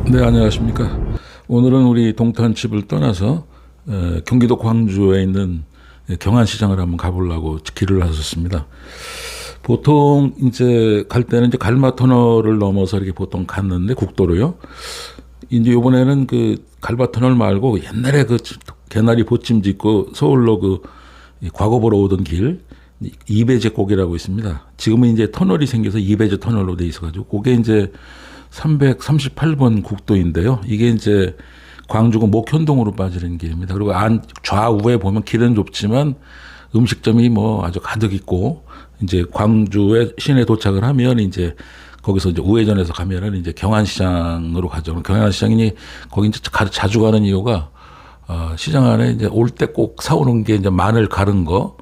네, 안녕하십니까. 오늘은 우리 동탄집을 떠나서 경기도 광주에 있는 경안시장을 한번 가보려고 길을 나섰습니다. 보통 이제 갈 때는 이제 갈마터널을 넘어서 이렇게 보통 갔는데 국도로요. 이제 이번에는 그 갈마터널 말고 옛날에 그 개나리 보침 짓고 서울로 그 과거 보러 오던 길 이배제곡이라고 있습니다. 지금은 이제 터널이 생겨서 이배제 터널로 돼 있어가지고 그게 이제 338번 국도인데요. 이게 이제 광주구 목현동으로 빠지는 길입니다. 그리고 좌우에 보면 길은 좁지만 음식점이 뭐 아주 가득 있고, 이제 광주에 시내 도착을 하면 이제 거기서 이제 우회전해서 가면은 이제 경안시장으로 가죠. 경안시장이 거기 이제 자주 가는 이유가 시장 안에 이제 올 때 꼭 사오는 게 이제 마늘 갈은 거,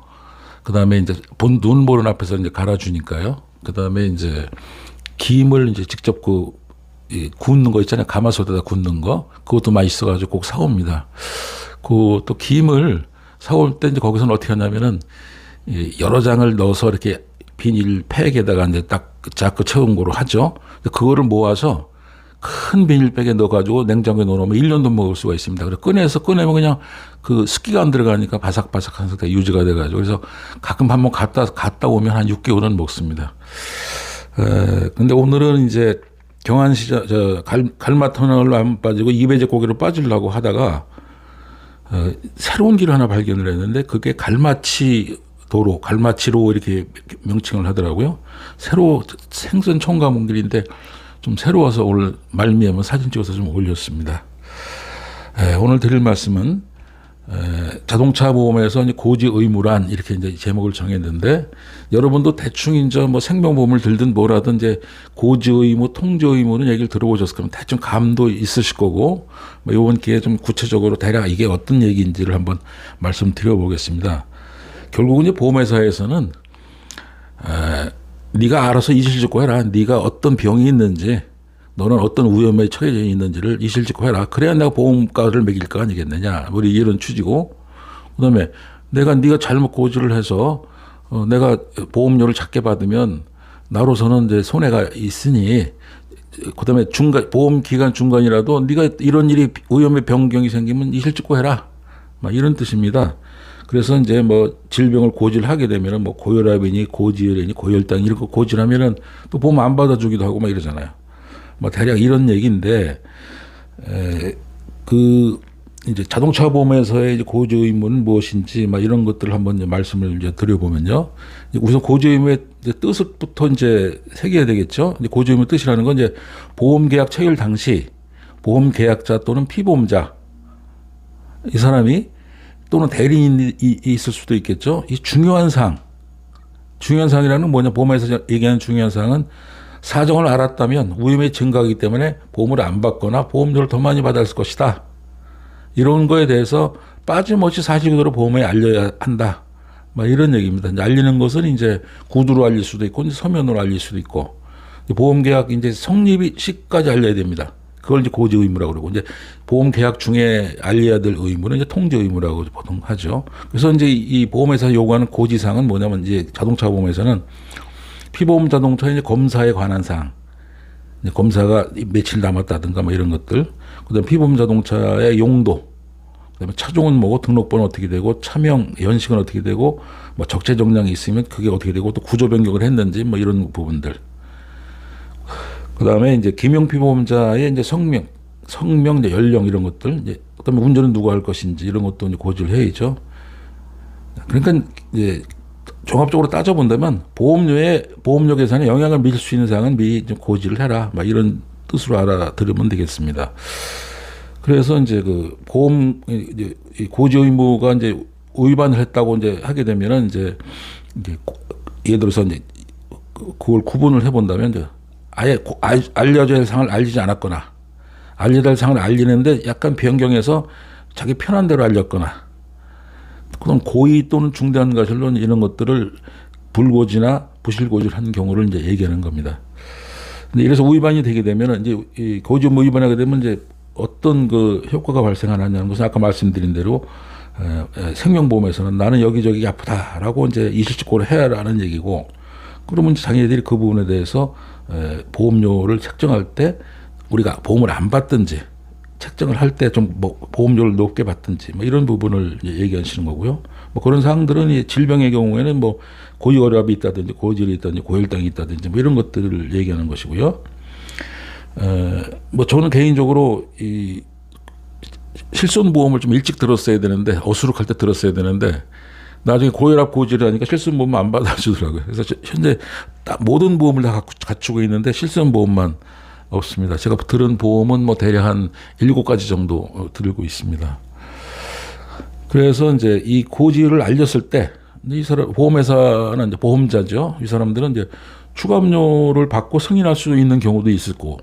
그 다음에 이제 눈 보는 앞에서 이제 갈아주니까요. 그 다음에 이제 김을 이제 직접 굽는 거 있잖아요. 가마솥에다 굽는 거. 그것도 맛있어가지고 꼭 사옵니다. 그 또 김을 사올 때 이제 거기서는 어떻게 하냐면은 여러 장을 넣어서 이렇게 비닐 팩에다가 이제 딱 자꾸 채운 거로 하죠. 그거를 모아서 큰 비닐백에 넣어가지고 냉장고에 넣어놓으면 1년도 먹을 수가 있습니다. 그래서 꺼내면 그냥 그 습기가 안 들어가니까 바삭바삭한 상태가 유지가 돼가지고, 그래서 가끔 한번 갔다 오면 한 6개월은 먹습니다. 근데 오늘은 이제 경안시장, 갈마터널로 안 빠지고 이배제 고개로 빠지려고 하다가, 새로운 길을 하나 발견을 했는데, 그게 갈마치도로, 갈마치로 이렇게 명칭을 하더라고요. 새로 생선 첨가문 길인데, 좀 새로워서 오늘 말미암은 사진 찍어서 좀 올렸습니다. 오늘 드릴 말씀은, 자동차 보험에서 이제 고지 의무란 이렇게 이제 제목을 정했는데, 여러분도 대충 이제 뭐 생명보험을 들든 뭐라든 이제 고지 의무, 통지 의무는 얘기를 들어보셨을 거면 대충 감도 있으실 거고, 뭐 이번 기회에 좀 구체적으로 대략 이게 어떤 얘기인지를 한번 말씀드려 보겠습니다. 결국은 이제 보험회사에서는 네가 알아서 이실직고 해라. 네가 어떤 병이 있는지, 너는 어떤 위험에 처해져 있는지를 이실직고 해라. 그래야 내가 보험가를 매길 거 아니겠느냐. 우리 이런 취지고, 그다음에 네가 잘못 고지를 해서 내가 보험료를 작게 받으면 나로서는 이제 손해가 있으니, 그다음에 보험 기간 중간이라도 네가 이런 일이 위험의 변경이 생기면 이실직고 해라. 막 이런 뜻입니다. 그래서 이제 뭐 질병을 고지를 하게 되면은 뭐 고혈압이니 고지혈이니 고혈당 이런 거 고지하면은 또 보험 안 받아주기도 하고 막 이러잖아요. 뭐 대략 이런 얘기인데, 이제 자동차 보험에서의 이제 고지 의무는 무엇인지 막 이런 것들을 한번 이제 말씀을 이제 드려보면요. 우선 고지 의무의 뜻부터 이제 새겨야 되겠죠. 이제 고지 의무 뜻이라는 건 이제 보험 계약 체결 당시 보험 계약자 또는 피보험자, 이 사람이 또는 대리인이 있을 수도 있겠죠. 이 중요한 사항이라는 건 뭐냐? 보험에서 얘기하는 중요한 사항은 사정을 알았다면 위험이 증가하기 때문에 보험을 안 받거나 보험료를 더 많이 받았을 것이다. 이런 거에 대해서 빠짐없이 사실대로 보험에 알려야 한다. 막 이런 얘기입니다. 이제 알리는 것은 이제 구두로 알릴 수도 있고, 이제 서면으로 알릴 수도 있고, 보험 계약 이제 성립 시까지 알려야 됩니다. 그걸 이제 고지 의무라고 그러고, 이제 보험 계약 중에 알려야 될 의무는 이제 통지 의무라고 보통 하죠. 그래서 이제 이 보험회사 요구하는 고지사항은 뭐냐면, 이제 자동차 보험에서는 피보험 자동차의 이제 검사에 관한 사항, 이제 검사가 며칠 남았다든가 뭐 이런 것들, 그다음에 피보험 자동차의 용도, 그다음에 차종은 뭐고 등록번호 어떻게 되고 차명 연식은 어떻게 되고 뭐 적재 정량이 있으면 그게 어떻게 되고 또 구조 변경을 했는지 뭐 이런 부분들. 그다음에 이제 기명 피보험자의 이제 성명, 이제 연령 이런 것들, 이제 그다음에 운전은 누가 할 것인지 이런 것도 이제 고지를 해야죠. 그러니까 이제 종합적으로 따져본다면 보험료 계산에 영향을 미칠 수 있는 사항은 미리 좀 고지를 해라. 막 이런 뜻으로 알아들으면 되겠습니다. 그래서 이제 그 보험 고지 의무가 이제 위반을 했다고 이제 하게 되면은 이제 예를 들어서 이제 그걸 구분을 해본다면 이제 아예 알려져야 할 사항을 알리지 않았거나, 알려야 할 사항을 알리는데 약간 변경해서 자기 편한 대로 알렸거나, 그럼 고의 또는 중대한 과실로 이런 것들을 불고지나 부실고지를 한 경우를 이제 얘기하는 겁니다. 근데 이래서 위반이 되게 되면 이제 이 고지 의무 위반하게 되면 이제 어떤 그 효과가 발생하느냐는 것은 아까 말씀드린 대로 생명보험에서는 나는 여기저기 아프다라고 이제 이실직고를 해야라는 얘기고, 그러면 자기네들이 그 부분에 대해서 보험료를 책정할 때 우리가 보험을 안 받든지 책정을 할 때 좀 뭐 보험료를 높게 받든지 뭐 이런 부분을 얘기하시는 거고요. 뭐 그런 사항들은 이 질병의 경우에는 뭐 고혈압이 있다든지 고지혈이 있다든지 고혈당이 있다든지 뭐 이런 것들을 얘기하는 것이고요. 뭐 저는 개인적으로 이 실손보험을 좀 일찍 들었어야 되는데 어수룩할 때 들었어야 되는데 나중에 고혈압 고지혈하니까 실손보험 안 받아주더라고요. 그래서 현재 모든 보험을 다 갖추고 있는데 실손보험만 없습니다. 제가 들은 보험은 뭐 대략 한 7가지 정도 들고 있습니다. 그래서 이제 이 고지를 알렸을 때 이 사람 보험회사는 이제 보험자죠. 이 사람들은 이제 추가금료를 받고 승인할 수 있는 경우도 있을 거고.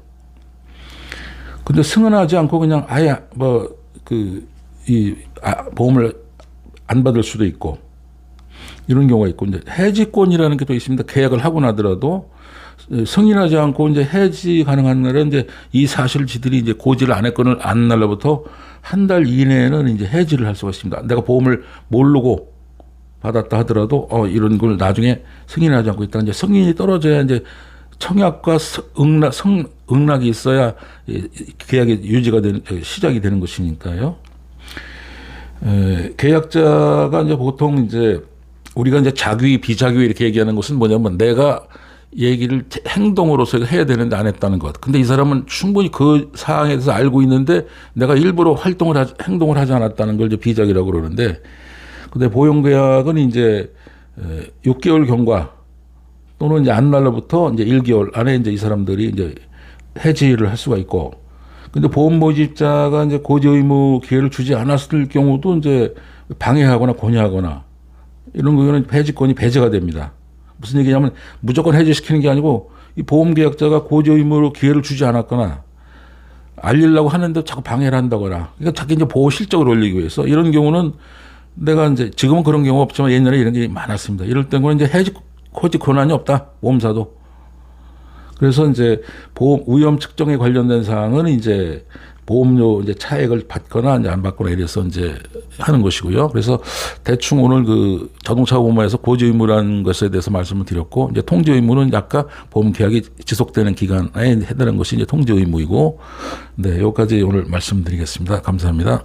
근데 승인하지 않고 그냥 아예 뭐 보험을 안 받을 수도 있고 이런 경우가 있고 이제 해지권이라는 게 또 있습니다. 계약을 하고 나더라도 승인하지 않고 이제 해지 가능한 날은 이제 이 사실을 지들이 이제 고지를 안 했건을 안 날로부터 한 달 이내에는 이제 해지를 할 수가 있습니다. 내가 보험을 모르고 받았다 하더라도 이런 걸 나중에 승인하지 않고 있다. 이제 승인이 떨어져야 이제 청약과 응낙이 있어야 계약이 유지가 되는 시작이 되는 것이니까요. 계약자가 이제 보통 이제 우리가 이제 자규, 비자규 이렇게 얘기하는 것은 뭐냐면 내가 얘기를 행동으로서 해야 되는데 안 했다는 것. 근데 이 사람은 충분히 그 사항에 대해서 알고 있는데 내가 일부러 행동을 하지 않았다는 걸 이제 비자규라고 그러는데, 근데 보험계약은 이제 6개월 경과 또는 이제 안 날로부터 이제 1개월 안에 이제 이 사람들이 이제 해지를 할 수가 있고, 근데 보험 모집자가 이제 고지 의무 기회를 주지 않았을 경우도 이제 방해하거나 권유하거나 이런 거는 해지권이 배제가 됩니다. 무슨 얘기냐면 무조건 해지시키는 게 아니고 이 보험 계약자가 고지 의무로 기회를 주지 않았거나 알리려고 하는데 자꾸 방해를 한다거나, 그러니까 자기 이제 보호 실적을 올리기 위해서 이런 경우는 내가 이제 지금은 그런 경우 없지만 옛날에 이런 게 많았습니다. 이럴 때는 이제 해지 권한이 없다, 보험사도. 그래서 이제 보험 위험 측정에 관련된 사항은 이제 보험료 이제 차액을 받거나 이제 안 받거나 이래서 이제 하는 것이고요. 그래서 대충 오늘 그 자동차 보험에서 고지 의무라는 것에 대해서 말씀을 드렸고, 이제 통지 의무는 아까 보험 계약이 지속되는 기간에 해당하는 것이 이제 통지 의무이고, 네, 여기까지 오늘 말씀드리겠습니다. 감사합니다.